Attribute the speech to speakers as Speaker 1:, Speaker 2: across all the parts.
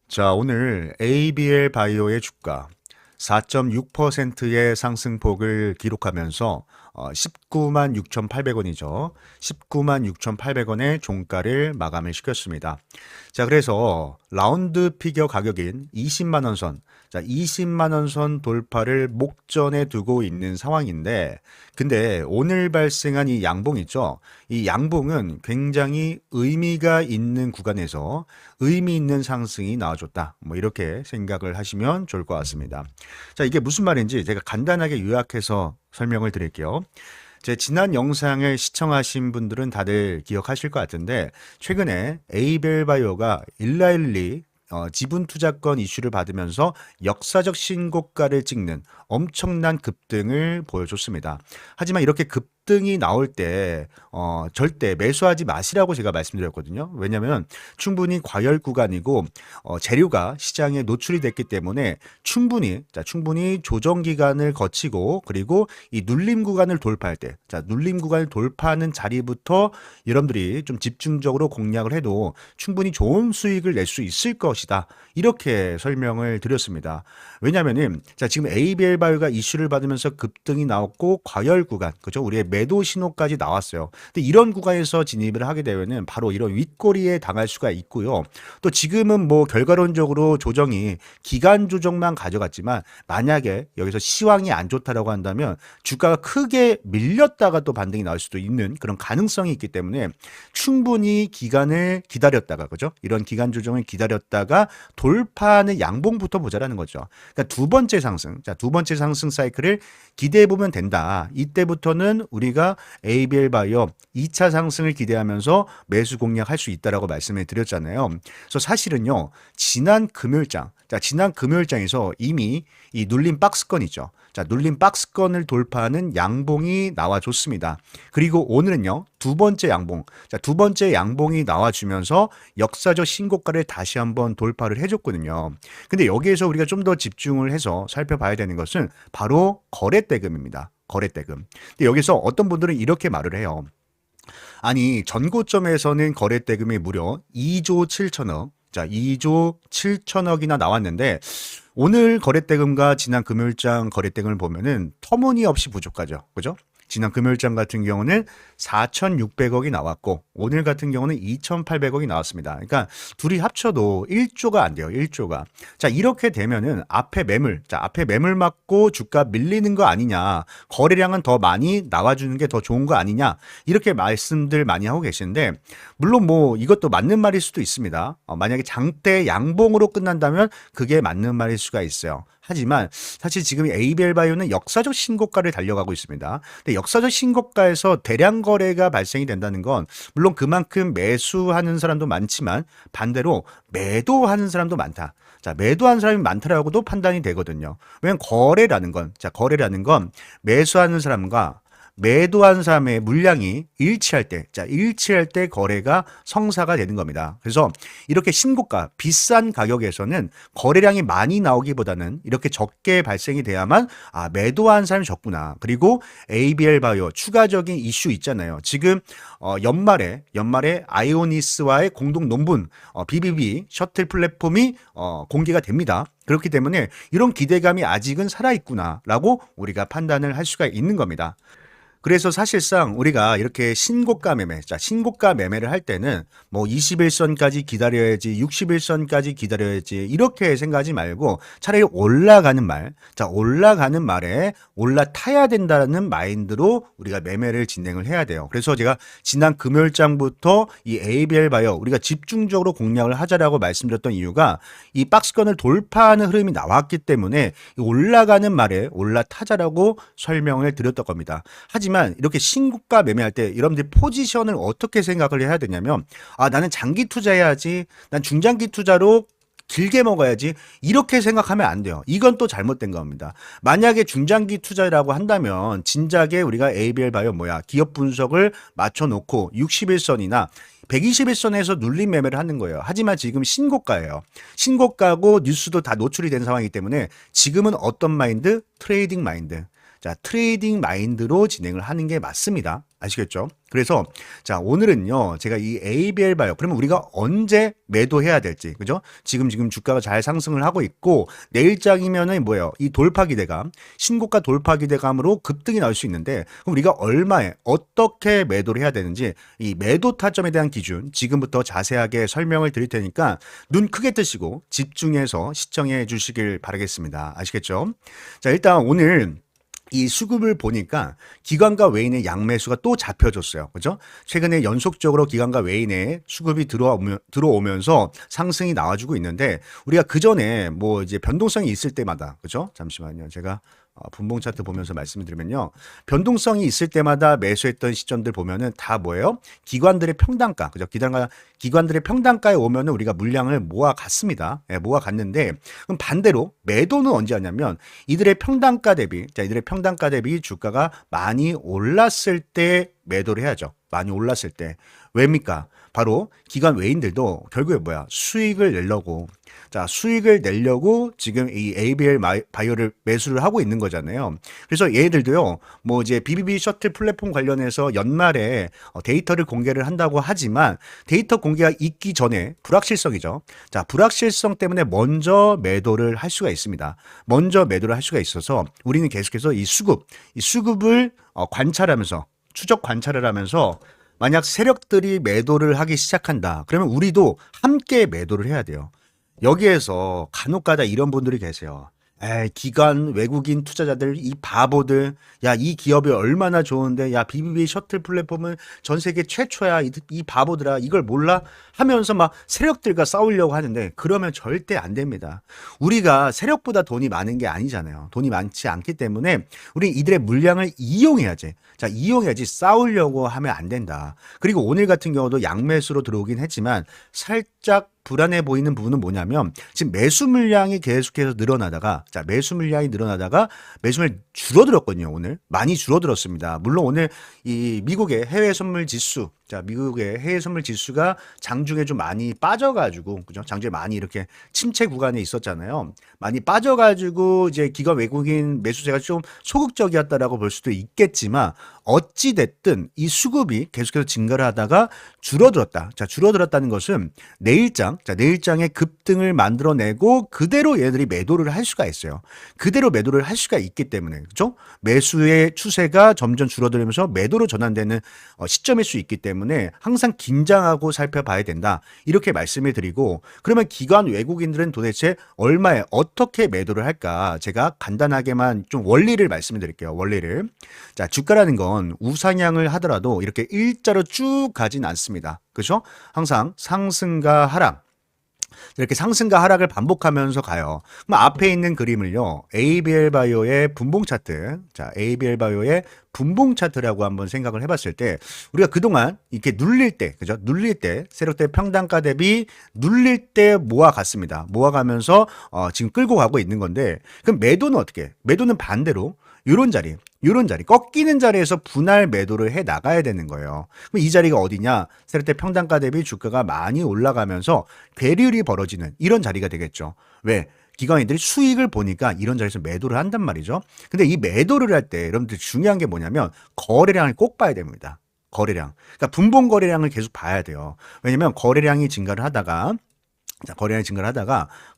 Speaker 1: 자, 오늘 ABL 바이오의 주가 4.6%의 상승폭을 기록하면서 19만 6,800원이죠. 19만 6,800원의 종가를 마감을 시켰습니다. 자, 그래서 라운드 피겨 가격인 20만 원 선, 자, 20만 원 선 돌파를 목전에 두고 있는 상황인데, 근데 오늘 발생한 이 양봉 있죠? 이 양봉은 굉장히 의미가 있는 구간에서 의미 있는 상승이 나와줬다. 뭐 이렇게 생각을 하시면 좋을 것 같습니다. 자, 이게 무슨 말인지 제가 간단하게 요약해서 설명을 드릴게요. 제 지난 영상을 시청하신 분들은 다들 기억하실 것 같은데, 최근에 에이벨바이오가 일라일리 지분 투자권 이슈를 받으면서 역사적 신고가를 찍는 엄청난 급등을 보여줬습니다. 하지만 이렇게 급등이 나올 때 절대 매수하지 마시라고 제가 말씀드렸거든요. 왜냐하면 충분히 과열 구간이고 재료가 시장에 노출이 됐기 때문에 충분히 조정 기간을 거치고, 그리고 이 눌림 구간을 돌파할 때, 자, 눌림 구간을 돌파하는 자리부터 여러분들이 좀 집중적으로 공략을 해도 충분히 좋은 수익을 낼 수 있을 것이다. 이렇게 설명을 드렸습니다. 왜냐하면 자, 지금 ABL 바이오가 이슈를 받으면서 급등이 나왔고 과열 구간, 그죠? 우리의 매도 신호까지 나왔어요. 근데 이런 구간에서 진입을 하게 되면은 바로 이런 윗꼬리에 당할 수가 있고요. 또 지금은 뭐 결과론적으로 조정이 기간 조정만 가져갔지만, 만약에 여기서 시황이 안 좋다라고 한다면 주가가 크게 밀렸다가 또 반등이 나올 수도 있는 그런 가능성이 있기 때문에 충분히 기간을 기다렸다가, 그죠? 이런 기간 조정을 기다렸다가 돌파하는 양봉부터 보자라는 거죠. 그러니까 두 번째 상승, 자, 두 번째 상승 사이클을 기대해 보면 된다. 이때부터는 우리가 ABL 바이오 2차 상승을 기대하면서 매수 공략할 수 있다라고 말씀을 드렸잖아요. 그래서 사실은요, 지난 금요일장, 자, 지난 금요일장에서 이미 이 눌림 박스권이죠. 자, 눌림 박스권을 돌파하는 양봉이 나와줬습니다. 그리고 오늘은요, 두 번째 양봉, 자, 두 번째 양봉이 나와주면서 역사적 신고가를 다시 한번 돌파를 해줬거든요. 근데 여기에서 우리가 좀 더 집중을 해서 살펴봐야 되는 것은 바로 거래대금입니다. 거래대금. 근데 여기서 어떤 분들은 이렇게 말을 해요. 아니, 전고점에서는 거래대금이 무려 2조 7천억, 자, 2조 7천억이나 나왔는데, 오늘 거래대금과 지난 금요일장 거래대금을 보면은 터무니없이 부족하죠. 그죠? 지난 금요일장 같은 경우는 4,600억이 나왔고, 오늘 같은 경우는 2,800억이 나왔습니다. 그러니까 둘이 합쳐도 1조가 안 돼요. 1조가. 자, 이렇게 되면은 앞에 매물 맞고 주가 밀리는 거 아니냐. 거래량은 더 많이 나와주는 게 더 좋은 거 아니냐. 이렇게 말씀들 많이 하고 계시는데, 물론 뭐 이것도 맞는 말일 수도 있습니다. 만약에 장대 양봉으로 끝난다면 그게 맞는 말일 수가 있어요. 하지만 사실 지금 ABL 바이오는 역사적 신고가를 달려가고 있습니다. 근데 역사적 신고가에서 대량 거래가 발생이 된다는 건 물론 그만큼 매수하는 사람도 많지만 반대로 매도하는 사람도 많다. 자, 매도하는 사람이 많다라고도 판단이 되거든요. 왜냐면 거래라는 건 매수하는 사람과 매도한 사람의 물량이 일치할 때, 자, 일치할 때 거래가 성사가 되는 겁니다. 그래서 이렇게 신고가, 비싼 가격에서는 거래량이 많이 나오기보다는 이렇게 적게 발생이 돼야만, 아, 매도한 사람이 적구나. 그리고 ABL 바이오 추가적인 이슈 있잖아요. 지금 연말에 아이오니스와의 공동 논문, BBB 셔틀 플랫폼이 공개가 됩니다. 그렇기 때문에 이런 기대감이 아직은 살아있구나라고 우리가 판단을 할 수가 있는 겁니다. 그래서 사실상 우리가 이렇게 신고가 매매, 자, 신고가 매매를 할 때는 뭐 21선까지 기다려야지, 61선까지 기다려야지, 이렇게 생각하지 말고 차라리 올라가는 말, 자, 올라가는 말에 올라타야 된다는 마인드로 우리가 매매를 진행을 해야 돼요. 그래서 제가 지난 금요일장부터 이 ABL 바이오 우리가 집중적으로 공략을 하자라고 말씀드렸던 이유가 이 박스권을 돌파하는 흐름이 나왔기 때문에 이 올라가는 말에 올라타자라고 설명을 드렸던 겁니다. 하지만 이렇게 신고가 매매할 때 여러분들이 포지션을 어떻게 생각을 해야 되냐면, 아, 나는 장기 투자해야지, 난 중장기 투자로 길게 먹어야지, 이렇게 생각하면 안 돼요. 이건 또 잘못된 겁니다. 만약에 중장기 투자라고 한다면 진작에 우리가 ABL 바이오 기업 분석을 맞춰놓고 61선이나 121선에서 눌림 매매를 하는 거예요. 하지만 지금 신고가예요. 신고가고 뉴스도 다 노출이 된 상황이기 때문에 지금은 어떤 마인드? 트레이딩 마인드. 자, 트레이딩 마인드로 진행을 하는 게 맞습니다. 아시겠죠? 그래서 자, 오늘은요. 제가 이 ABL 바이오 그러면 우리가 언제 매도해야 될지. 그죠? 지금 주가가 잘 상승을 하고 있고 내일장이면은 뭐예요? 이 돌파 기대감, 신고가 돌파 기대감으로 급등이 나올 수 있는데 그럼 우리가 얼마에 어떻게 매도를 해야 되는지 이 매도 타점에 대한 기준 지금부터 자세하게 설명을 드릴 테니까 눈 크게 뜨시고 집중해서 시청해 주시길 바라겠습니다. 아시겠죠? 자, 일단 오늘 이 수급을 보니까 기관과 외인의 양매수가 또 잡혀졌어요. 그죠? 최근에 연속적으로 기관과 외인의 수급이 들어오면서 상승이 나와주고 있는데 우리가 그 전에 뭐 이제 변동성이 있을 때마다 그죠? 잠시만요. 제가 분봉 차트 보면서 말씀을 드리면요. 변동성이 있을 때마다 매수했던 시점들 보면은 다 뭐예요? 기관들의 평단가. 그죠? 기관들의 평단가에 오면은 우리가 물량을 모아갔습니다. 예, 모아갔는데 그럼 반대로 매도는 언제 하냐면 이들의 평단가 대비 주가가 많이 올랐을 때 매도를 해야죠. 많이 올랐을 때. 왜입니까? 바로 기관 외인들도 결국에 뭐야? 수익을 내려고. 자, 수익을 내려고 지금 이 ABL 바이오를 매수를 하고 있는 거잖아요. 그래서 얘들도요, 뭐 이제 BBB 셔틀 플랫폼 관련해서 연말에 데이터를 공개를 한다고 하지만 데이터 공개가 있기 전에 불확실성이죠. 자, 불확실성 때문에 먼저 매도를 할 수가 있습니다. 먼저 매도를 할 수가 있어서 우리는 계속해서 이 수급을 관찰하면서 추적 관찰을 하면서 만약 세력들이 매도를 하기 시작한다. 그러면 우리도 함께 매도를 해야 돼요. 여기에서 간혹가다 이런 분들이 계세요. 에이, 기관 외국인 투자자들 이 바보들 야 이 기업이 얼마나 좋은데 야 BBB 셔틀 플랫폼은 전 세계 최초야 이 바보들아 이걸 몰라 하면서 막 세력들과 싸우려고 하는데 그러면 절대 안 됩니다. 우리가 세력보다 돈이 많은 게 아니잖아요. 돈이 많지 않기 때문에 우리 이들의 물량을 이용해야지. 자, 이용해야지 싸우려고 하면 안 된다. 그리고 오늘 같은 경우도 양매수로 들어오긴 했지만 살짝 불안해 보이는 부분은 뭐냐면 지금 매수 물량이 계속해서 늘어나다가 매수물 줄어들었거든요. 오늘 많이 줄어들었습니다. 물론 오늘 이 미국의 해외 선물 지수 미국의 해외 선물 지수가 장중에 좀 많이 빠져가지고, 그죠? 장중에 많이 이렇게 침체 구간에 있었잖아요. 많이 빠져가지고, 이제 기관 외국인 매수세가 좀 소극적이었다라고 볼 수도 있겠지만, 어찌됐든 이 수급이 계속해서 증가를 하다가 줄어들었다. 자, 줄어들었다는 것은 내일장의 급등을 만들어내고 그대로 얘들이 매도를 할 수가 있어요. 그대로 매도를 할 수가 있기 때문에, 그죠? 매수의 추세가 점점 줄어들면서 매도로 전환되는 시점일 수 있기 때문에 항상 긴장하고 살펴봐야 된다. 이렇게 말씀을 드리고 그러면 기관 외국인들은 도대체 얼마에 어떻게 매도를 할까? 제가 간단하게만 좀 원리를 말씀을 드릴게요. 원리를. 자, 주가라는 건 우상향을 하더라도 이렇게 일자로 쭉 가진 않습니다. 그렇죠? 항상 상승과 하락 이렇게 상승과 하락을 반복하면서 가요. 그럼 앞에 있는 그림을요. ABL 바이오의 분봉 차트. 자, ABL 바이오의 분봉 차트라고 한번 생각을 해봤을 때 우리가 그동안 이렇게 눌릴 때, 그죠? 눌릴 때 세력대 평단가 대비 눌릴 때 모아갔습니다. 모아가면서 지금 끌고 가고 있는 건데 그럼 매도는 어떻게? 매도는 반대로 요런 자리 꺾이는 자리에서 분할 매도를 해 나가야 되는 거예요. 그럼 이 자리가 어디냐? 세력대 평단가 대비 주가가 많이 올라가면서 괴리율이 벌어지는 이런 자리가 되겠죠. 왜? 기관인들이 수익을 보니까 이런 자리에서 매도를 한단 말이죠. 근데 이 매도를 할 때 여러분들 중요한 게 뭐냐면 거래량을 꼭 봐야 됩니다. 거래량. 그러니까 분봉 거래량을 계속 봐야 돼요. 왜냐면 거래량이 증가를 하다가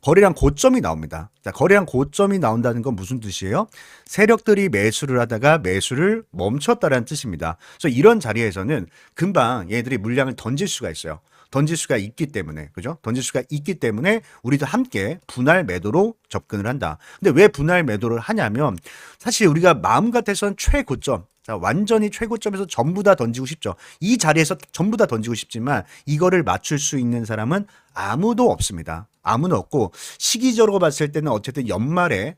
Speaker 1: 거래량 고점이 나옵니다. 자, 거래량 고점이 나온다는 건 무슨 뜻이에요? 세력들이 매수를 하다가 매수를 멈췄다라는 뜻입니다. 그래서 이런 자리에서는 금방 얘들이 물량을 던질 수가 있어요. 던질 수가 있기 때문에, 그죠? 던질 수가 있기 때문에 우리도 함께 분할 매도로 접근을 한다. 근데 왜 분할 매도를 하냐면 사실 우리가 마음 같아서는 최고점, 자, 완전히 최고점에서 전부 다 던지고 싶죠. 이 자리에서 전부 다 던지고 싶지만 이거를 맞출 수 있는 사람은 아무도 없습니다. 아무도 없고 시기적으로 봤을 때는 어쨌든 연말에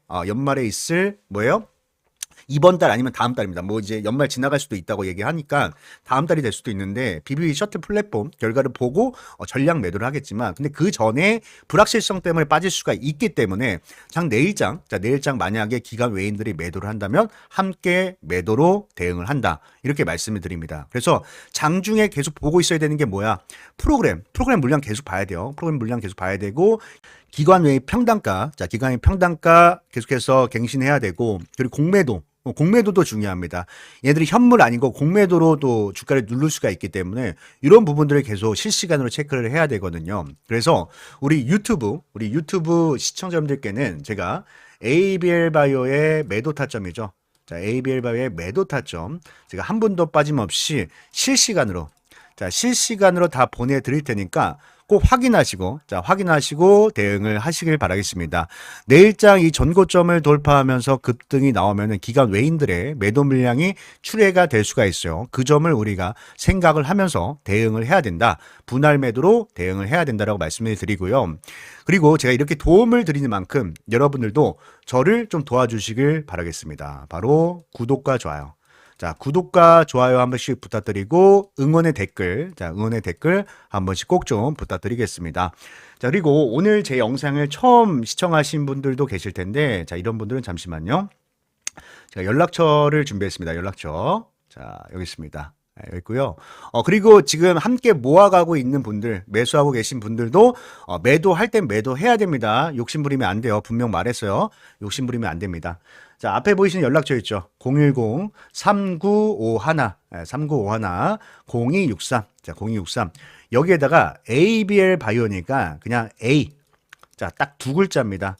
Speaker 1: 있을 뭐예요? 이번 달 아니면 다음 달입니다. 뭐 이제 연말 지나갈 수도 있다고 얘기하니까 다음 달이 될 수도 있는데 BBB 셔틀 플랫폼 결과를 보고 전량 매도를 하겠지만 근데 그 전에 불확실성 때문에 빠질 수가 있기 때문에 내일장 만약에 기관 외인들이 매도를 한다면 함께 매도로 대응을 한다. 이렇게 말씀을 드립니다. 그래서 장중에 계속 보고 있어야 되는 게 뭐야? 프로그램 물량 계속 봐야 돼요. 프로그램 물량 계속 봐야 되고 기관 외의 평단가, 기관의 평단가 계속해서 갱신해야 되고 그리고 공매도 공매도도 중요합니다. 얘들이 현물 아니고 공매도로도 주가를 누를 수가 있기 때문에 이런 부분들을 계속 실시간으로 체크를 해야 되거든요. 그래서 우리 유튜브 시청자분들께는 제가 ABL 바이오의 매도 타점이죠. 자, ABL 바이오의 매도 타점 제가 한 분도 빠짐없이 실시간으로 다 보내드릴 테니까 꼭 확인하시고 대응을 하시길 바라겠습니다. 내일장 이 전고점을 돌파하면서 급등이 나오면은 기관 외인들의 매도 물량이 출회가 될 수가 있어요. 그 점을 우리가 생각을 하면서 대응을 해야 된다. 분할 매도로 대응을 해야 된다라고 말씀을 드리고요. 그리고 제가 이렇게 도움을 드리는 만큼 여러분들도 저를 좀 도와주시길 바라겠습니다. 바로 구독과 좋아요. 자, 구독과 좋아요 한 번씩 부탁드리고 응원의 댓글 한 번씩 꼭 좀 부탁드리겠습니다. 자, 그리고 오늘 제 영상을 처음 시청하신 분들도 계실 텐데, 자, 이런 분들은 잠시만요. 제가 연락처를 준비했습니다. 연락처. 자, 여기 있습니다. 네, 여기 있고요. 그리고 지금 함께 모아가고 있는 분들, 매수하고 계신 분들도 매도할 땐 매도해야 됩니다. 욕심부리면 안 돼요. 분명 말했어요. 욕심부리면 안 됩니다. 자, 앞에 보이시는 연락처 있죠. 010-3951-0263. 자, 0263. 여기에다가 ABL 바이오니까 그냥 A. 자, 딱 두 글자입니다.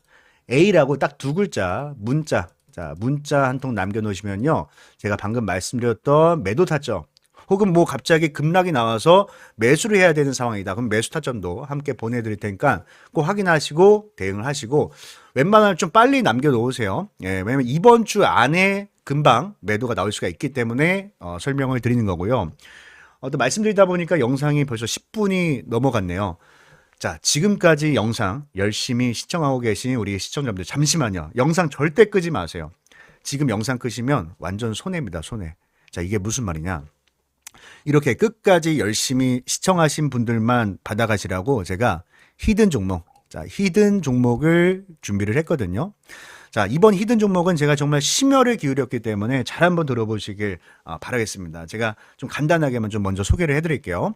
Speaker 1: A라고 딱 두 글자, 문자. 자, 문자 한 통 남겨놓으시면요. 제가 방금 말씀드렸던 매도 타점. 혹은 뭐 갑자기 급락이 나와서 매수를 해야 되는 상황이다. 그럼 매수 타점도 함께 보내드릴 테니까 꼭 확인하시고 대응을 하시고 웬만하면 좀 빨리 남겨놓으세요. 예, 왜냐면 이번 주 안에 금방 매도가 나올 수가 있기 때문에 설명을 드리는 거고요. 또 말씀드리다 보니까 영상이 벌써 10분이 넘어갔네요. 자, 지금까지 영상 열심히 시청하고 계신 우리 시청자분들 잠시만요. 영상 절대 끄지 마세요. 지금 영상 끄시면 완전 손해입니다. 손해. 자, 이게 무슨 말이냐. 이렇게 끝까지 열심히 시청하신 분들만 받아가시라고 제가 히든 종목을 준비를 했거든요. 자, 이번 히든 종목은 제가 정말 심혈을 기울였기 때문에 잘 한번 들어보시길 바라겠습니다. 제가 좀 간단하게만 좀 먼저 소개를 해드릴게요.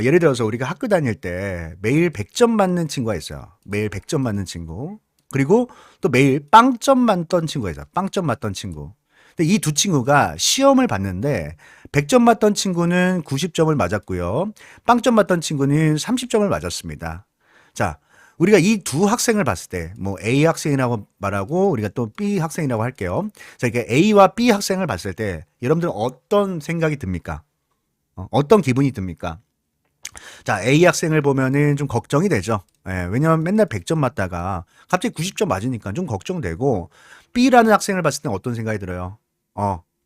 Speaker 1: 예를 들어서 우리가 학교 다닐 때 매일 100점 맞는 친구가 있어요. 매일 100점 맞는 친구. 그리고 또 매일 빵점 맞던 친구가 있어요. 빵점 맞던 친구. 근데 이 두 친구가 시험을 봤는데 100점 맞던 친구는 90점을 맞았고요. 빵점 맞던 친구는 30점을 맞았습니다. 자, 우리가 이 두 학생을 봤을 때 뭐 A 학생이라고 말하고 우리가 또 B 학생이라고 할게요. 자, 이렇게 A와 B 학생을 봤을 때 여러분들은 어떤 생각이 듭니까? 어떤 기분이 듭니까? 자, A 학생을 보면은 좀 걱정이 되죠. 예, 왜냐면 맨날 100점 맞다가 갑자기 90점 맞으니까 좀 걱정되고 B라는 학생을 봤을 때 어떤 생각이 들어요?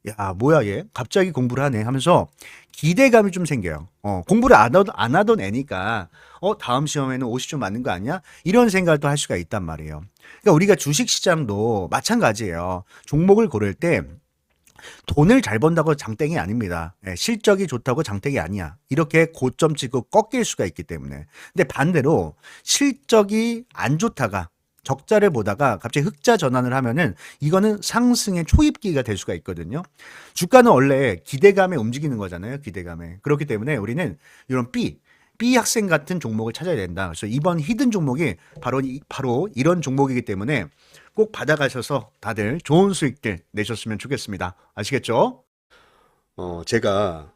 Speaker 1: 야, 뭐야 얘? 갑자기 공부를 하네 하면서 기대감이 좀 생겨요. 공부를 안 하던 애니까 다음 시험에는 50점 맞는 거 아니야? 이런 생각도 할 수가 있단 말이에요. 그러니까 우리가 주식 시장도 마찬가지예요. 종목을 고를 때 돈을 잘 번다고 장땡이 아닙니다. 예, 실적이 좋다고 장땡이 아니야. 이렇게 고점 찍고 꺾일 수가 있기 때문에. 근데 반대로 실적이 안 좋다가 적자를 보다가 갑자기 흑자 전환을 하면은 이거는 상승의 초입기가 될 수가 있거든요. 주가는 원래 기대감에 움직이는 거잖아요. 기대감에. 그렇기 때문에 우리는 이런 B 학생 같은 종목을 찾아야 된다. 그래서 이번 히든 종목이 바로 이런 종목이기 때문에 꼭 받아가셔서 다들 좋은 수익들 내셨으면 좋겠습니다. 아시겠죠? 제가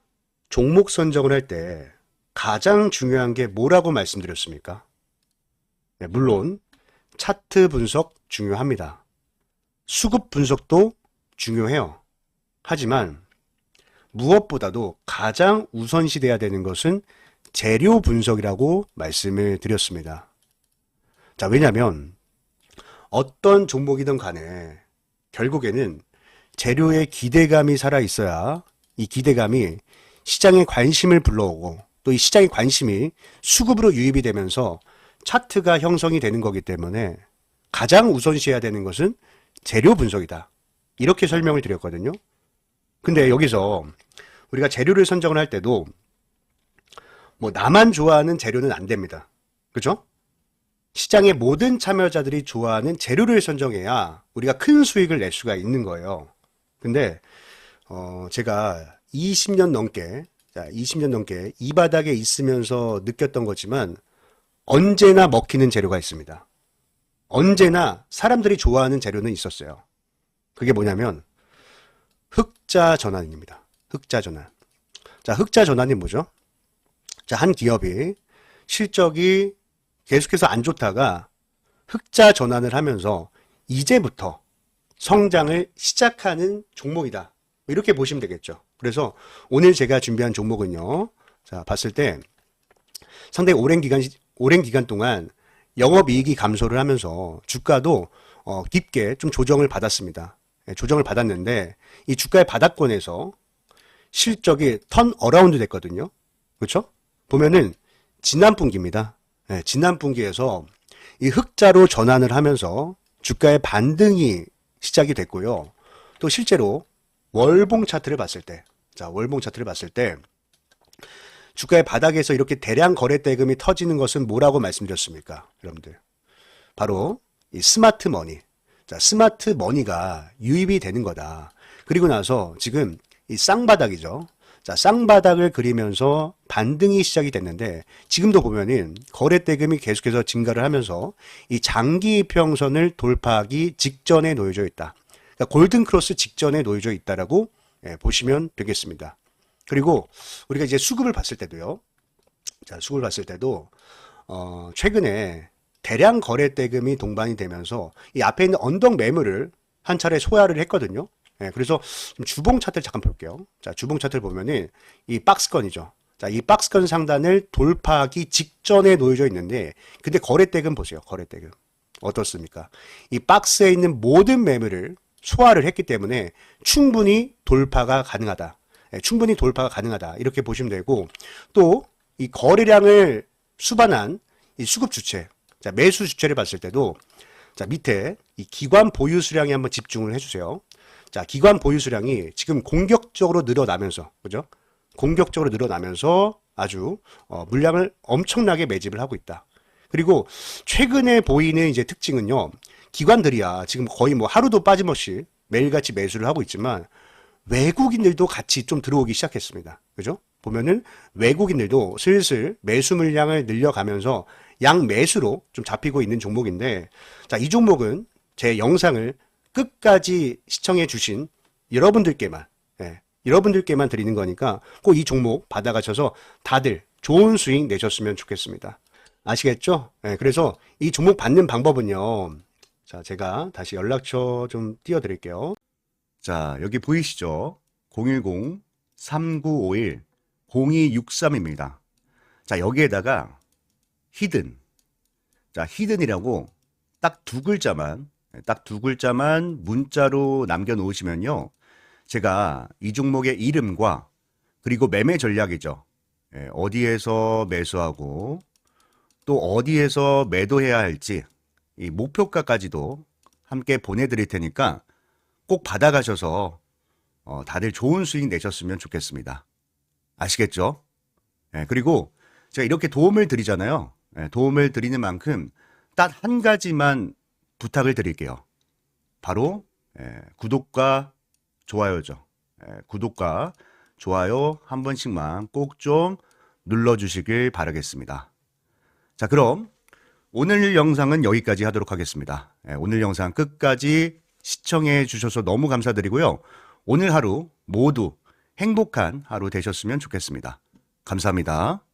Speaker 1: 종목 선정을 할 때 가장 중요한 게 뭐라고 말씀드렸습니까? 네, 물론 차트 분석 중요합니다. 수급 분석도 중요해요. 하지만 무엇보다도 가장 우선시돼야 되는 것은 재료 분석이라고 말씀을 드렸습니다. 자, 왜냐하면 어떤 종목이든 간에 결국에는 재료의 기대감이 살아있어야 이 기대감이 시장의 관심을 불러오고 또 이 시장의 관심이 수급으로 유입이 되면서 차트가 형성이 되는 거기 때문에 가장 우선시해야 되는 것은 재료 분석이다. 이렇게 설명을 드렸거든요. 근데 여기서 우리가 재료를 선정을 할 때도 뭐 나만 좋아하는 재료는 안 됩니다. 그죠? 시장의 모든 참여자들이 좋아하는 재료를 선정해야 우리가 큰 수익을 낼 수가 있는 거예요. 근데 제가 20년 넘게 이 바닥에 있으면서 느꼈던 거지만 언제나 먹히는 재료가 있습니다. 언제나 사람들이 좋아하는 재료는 있었어요.
Speaker 2: 그게 뭐냐면 흑자 전환입니다. 흑자 전환. 자, 흑자 전환이 뭐죠? 자, 한 기업이 실적이 계속해서 안 좋다가 흑자 전환을 하면서 이제부터 성장을 시작하는 종목이다. 이렇게 보시면 되겠죠. 그래서 오늘 제가 준비한 종목은요. 자, 봤을 때 상당히 오랜 기간 동안 영업이익이 감소를 하면서 주가도 깊게 좀 조정을 받았습니다. 조정을 받았는데 이 주가의 바닥권에서 실적이 턴 어라운드 됐거든요. 그렇죠? 보면은 지난 분기입니다. 지난 분기에서 이 흑자로 전환을 하면서 주가의 반등이 시작이 됐고요. 또 실제로 월봉 차트를 봤을 때, 자, 월봉 차트를 봤을 때 주가의 바닥에서 이렇게 대량 거래 대금이 터지는 것은 뭐라고 말씀드렸습니까? 여러분들. 바로 이 스마트 머니. 자, 스마트 머니가 유입이 되는 거다. 그리고 나서 지금 이 쌍바닥이죠. 자, 쌍바닥을 그리면서 반등이 시작이 됐는데 지금도 보면은 거래 대금이 계속해서 증가를 하면서 이 장기 이평선을 돌파하기 직전에 놓여져 있다. 그러니까 골든 크로스 직전에 놓여져 있다라고 보시면 되겠습니다. 그리고 우리가 이제 수급을 봤을 때도요. 자, 수급을 봤을 때도 최근에 대량 거래 대금이 동반이 되면서 이 앞에 있는 언덕 매물을 한 차례 소화를 했거든요. 그래서 주봉 차트를 잠깐 볼게요. 자, 주봉 차트를 보면은 이 박스권이죠. 자, 이 박스권 상단을 돌파하기 직전에 놓여져 있는데, 근데 거래 대금 보세요. 거래 대금. 어떻습니까? 이 박스에 있는 모든 매물을 소화를 했기 때문에 충분히 돌파가 가능하다. 충분히 돌파가 가능하다. 이렇게 보시면 되고, 또 이 거래량을 수반한 이 수급 주체, 자, 매수 주체를 봤을 때도, 자, 밑에 이 기관 보유 수량에 한번 집중을 해주세요. 자, 기관 보유 수량이 지금 공격적으로 늘어나면서, 그죠? 공격적으로 늘어나면서 아주 물량을 엄청나게 매집을 하고 있다. 그리고 최근에 보이는 이제 특징은요, 기관들이야 지금 거의 뭐 하루도 빠짐없이 매일같이 매수를 하고 있지만 외국인들도 같이 좀 들어오기 시작했습니다. 그죠? 보면은 외국인들도 슬슬 매수 물량을 늘려가면서 양매수로 좀 잡히고 있는 종목인데, 자, 이 종목은 제 영상을 끝까지 시청해 주신 여러분들께만, 여러분들께만 드리는 거니까 꼭 이 종목 받아가셔서 다들 좋은 수익 내셨으면 좋겠습니다. 아시겠죠? 그래서 이 종목 받는 방법은요. 자, 제가 다시 연락처 좀 띄워드릴게요.
Speaker 1: 자, 여기 보이시죠? 010-3951-0263입니다. 자, 여기에다가 히든. 자, 히든이라고 딱 두 글자만 문자로 남겨놓으시면요. 제가 이 종목의 이름과 그리고 매매 전략이죠. 어디에서 매수하고 또 어디에서 매도해야 할지 이 목표가까지도 함께 보내드릴 테니까 꼭 받아가셔서 다들 좋은 수익 내셨으면 좋겠습니다. 아시겠죠? 그리고 제가 이렇게 도움을 드리잖아요. 도움을 드리는 만큼 딱 한 가지만 부탁을 드릴게요. 바로 구독과 좋아요죠. 구독과 좋아요 한 번씩만 꼭 좀 눌러주시길 바라겠습니다. 자, 그럼 오늘 영상은 여기까지 하도록 하겠습니다. 오늘 영상 끝까지 시청해 주셔서 너무 감사드리고요. 오늘 하루 모두 행복한 하루 되셨으면 좋겠습니다. 감사합니다.